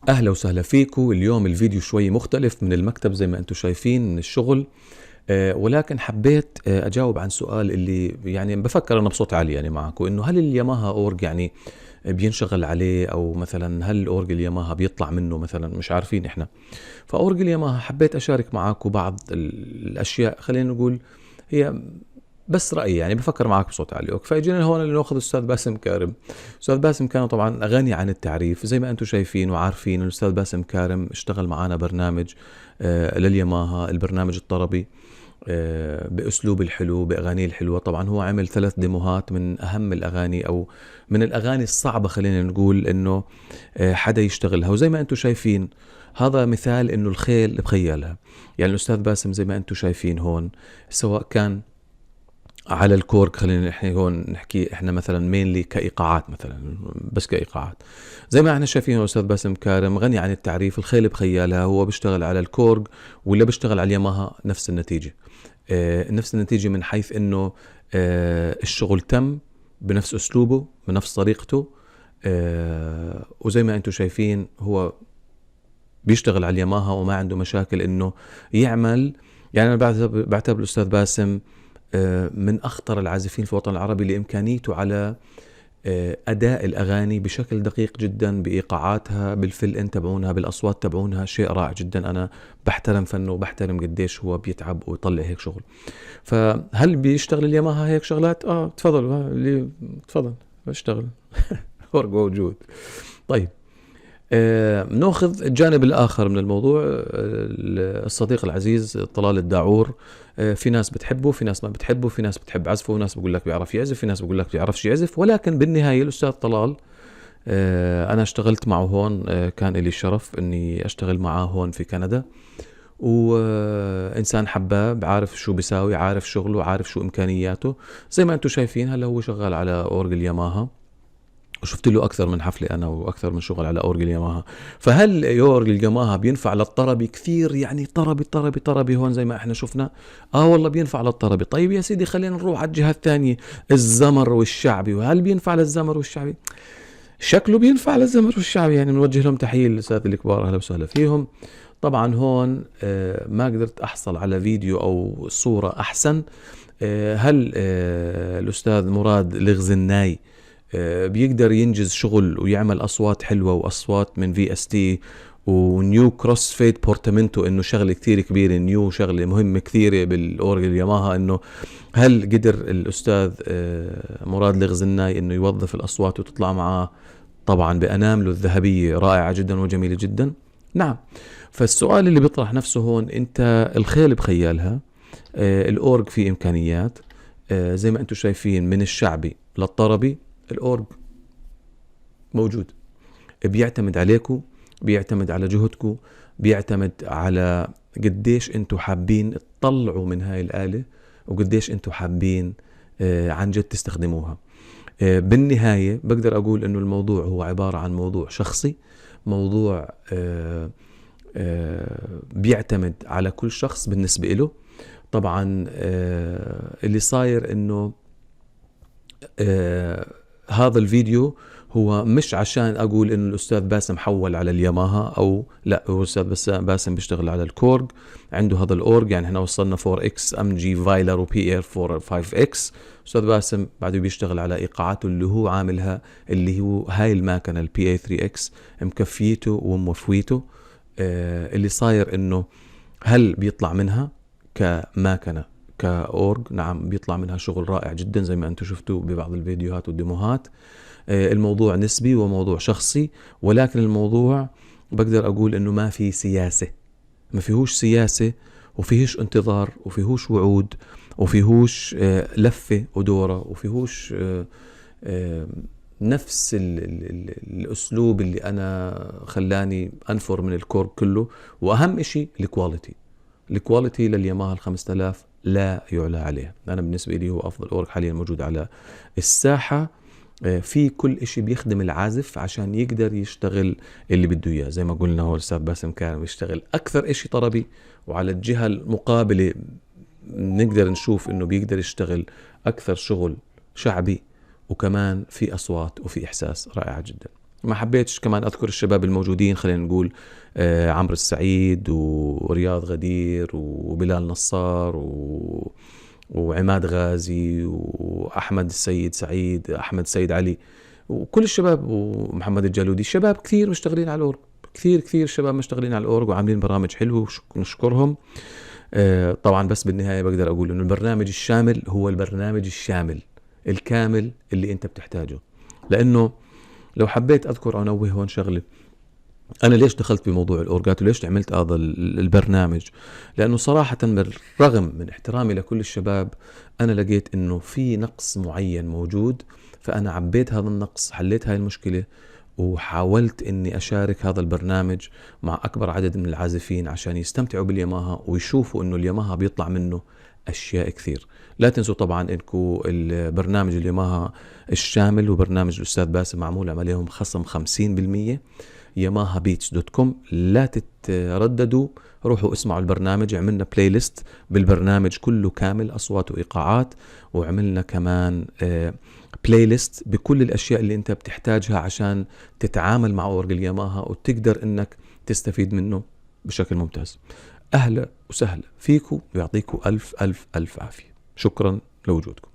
أهلا وسهلا فيكم. اليوم الفيديو شوي مختلف من المكتب زي ما أنتم شايفين من الشغل. ولكن حبيت أجاوب عن سؤال اللي يعني بفكر أنا بصوت عالي يعني معكم، إنه هل الياماها أورج يعني بينشغل عليه، أو مثلا هل أورج الياماها بيطلع منه مثلا، مش عارفين إحنا. فأورج الياماها حبيت أشارك معكم بعض الأشياء، خلينا نقول هي بس رأيي، يعني بفكر معك بصوت عالي. فاجينا هون اللي ناخذ الأستاذ باسم كارم. أستاذ باسم كان طبعا غني عن التعريف، زي ما أنتم شايفين وعارفين. الأستاذ باسم كارم اشتغل معنا برنامج للياماها، البرنامج الطربي، بأسلوب الحلو، بأغانيه الحلوة. طبعا هو عمل 3 ديموهات من أهم الأغاني، أو من الأغاني الصعبة خلينا نقول، إنه حدا يشتغلها. وزي ما أنتم شايفين هذا مثال إنه الخيل بخيالها. يعني الأستاذ باسم زي ما أنتم شايفين هون، سواء كان على الكورك، خلينا احنا هون نحكي احنا مثلا مينلي كايقاعات، مثلا بس كايقاعات. زي ما احنا شايفين الاستاذ باسم كارم غني عن التعريف، الخيل بخيالها. هو بيشتغل على الكورج ولا بيشتغل على الياماها نفس النتيجة. نفس النتيجة من حيث انه الشغل تم بنفس اسلوبه بنفس طريقته. وزي ما انتم شايفين هو بيشتغل على الياماها وما عنده مشاكل انه يعمل. يعني انا بعتبر الاستاذ باسم من أخطر العازفين في الوطن العربي، لإمكانيته على أداء الأغاني بشكل دقيق جدا، بإيقاعاتها، بالفل إن تبعونها، بالأصوات تبعونها. شيء رائع جدا. أنا بحترم فنه وبحترم قديش هو بيتعب ويطلع هيك شغل. فهل بيشتغل الياماها هيك شغلات؟ تفضل، اللي تفضل اشتغل. ورق موجود. طيب، ناخذ الجانب الآخر من الموضوع. الصديق العزيز طلال الداعور، في ناس بتحبه، في ناس ما بتحبه، في ناس بتحب عزفه، وناس بقول لك بيعرف يعزف، في ناس بقول لك بيعرفش يعزف. ولكن بالنهاية الأستاذ طلال، أنا اشتغلت معه هون. كان لي الشرف أني أشتغل معه هون في كندا. وإنسان حباب، عارف شو بيساوي، عارف شغله، عارف شو إمكانياته. زي ما أنتم شايفين هلا هو شغال على أورج الياماها، وشفت له اكثر من حفله انا، واكثر من شغل على اورج الياماها. فهل اورج الياماها بينفع للطربي كثير؟ يعني طربي طربي طربي هون زي ما احنا شفنا. والله بينفع للطربي. طيب يا سيدي، خلينا نروح على الجهه الثانيه، الزمر والشعبي. وهل بينفع للزمر والشعبي؟ شكله بينفع للزمر والشعبي. يعني بنوجه لهم تحيه للساده الكبار، اهلا وسهلا فيهم. طبعا هون ما قدرت احصل على فيديو او صوره احسن. هل الأستاذ مراد الغزناي بيقدر ينجز شغل ويعمل أصوات حلوة، وأصوات من في اس تي ونيو كروس فيد بورتامنتو، إنه شغلة كتير كبيرة، نيو شغلة مهمة كثيرة بالأورج الياماها. إنه هل قدر الأستاذ مراد الغزناي إنه يوظف الأصوات وتطلع معاه طبعا بأنامله الذهبية رائعة جدا وجميلة جدا؟ نعم. فالسؤال اللي بيطرح نفسه هون، أنت الخيل بخيالها، الأورج فيه إمكانيات. زي ما أنتم شايفين من الشعبي للطربي الأورج موجود. بيعتمد عليكم، بيعتمد على جهدكم، بيعتمد على قديش أنتم حابين تطلعوا من هاي الآلة، وقديش أنتم حابين عن جد تستخدموها. بالنهاية بقدر أقول أنه الموضوع هو عبارة عن موضوع شخصي، موضوع بيعتمد على كل شخص بالنسبة له. طبعا اللي صاير انه هذا الفيديو هو مش عشان اقول انه الاستاذ باسم حول على الياماها او لا. هو الاستاذ باسم بيشتغل على الكورج، عنده هذا الاورج. يعني احنا وصلنا 4 اكس ام جي فايلر وبي اير 5 اكس. استاذ باسم بعده بيشتغل على ايقاعاته اللي هو عاملها، اللي هو هاي الماكنه البي اي 3 اكس، مكفيته وموفويته. اللي صاير انه هل بيطلع منها كماكنة كأورج؟ نعم، بيطلع منها شغل رائع جدا زي ما أنتم شفتوا ببعض الفيديوهات والديموهات. الموضوع نسبي وموضوع شخصي، ولكن الموضوع بقدر أقول أنه ما في سياسة، ما فيهوش سياسة، وفيهوش انتظار، وفيهوش وعود، وفيهوش لفة ودورة، وفيهوش نفس الأسلوب اللي أنا خلاني أنفر من الكورج كله. وأهم إشي الكواليتي. الكواليتي للياماها ال5000 لا يعلى عليه. أنا بالنسبة لي هو أفضل أورج حاليا موجود على الساحة. في كل إشي بيخدم العازف عشان يقدر يشتغل اللي بده إياه. زي ما قلنا هو الأستاذ باسم كان بيشتغل أكثر إشي طربي، وعلى الجهة المقابلة نقدر نشوف إنه بيقدر يشتغل أكثر شغل شعبي، وكمان في أصوات وفي إحساس رائعة جدا. ما حبيتش كمان أذكر الشباب الموجودين، خلينا نقول عمرو السعيد ورياض غدير وبلال نصار وعماد غازي وأحمد السيد سعيد، أحمد السيد علي، وكل الشباب، ومحمد الجالودي. الشباب كثير مشتغلين على الأورج، كثير شباب مشتغلين على الأورج وعاملين برامج حلوة ونشكرهم. طبعا بس بالنهاية بقدر أقول إنه البرنامج الشامل هو البرنامج الشامل الكامل اللي أنت بتحتاجه. لأنه لو حبيت أذكر أو أنوه هون شغلة، أنا ليش دخلت بموضوع الأورجات وليش عملت هذا البرنامج؟ لأنه صراحة بالرغم من احترامي لكل الشباب، أنا لقيت إنه في نقص معين موجود، فأنا عبيت هذا النقص، حليت هاي المشكلة، وحاولت إني أشارك هذا البرنامج مع أكبر عدد من العازفين عشان يستمتعوا بالياماها ويشوفوا إنه الياماها بيطلع منه أشياء كثير. لا تنسوا طبعا إنكم البرنامج الياماها الشامل وبرنامج الأستاذ باسم معمول عليهم خصم 50%. yamahabits.com. لا تترددوا، روحوا اسمعوا البرنامج. عملنا بلاي ليست بالبرنامج كله كامل أصوات وإيقاعات، وعملنا كمان بلاي ليست بكل الأشياء اللي أنت بتحتاجها عشان تتعامل مع أورج الياماها وتقدر أنك تستفيد منه بشكل ممتاز. أهلا وسهلا فيكم، ويعطيكم ألف ألف ألف عافية. شكرا لوجودكم.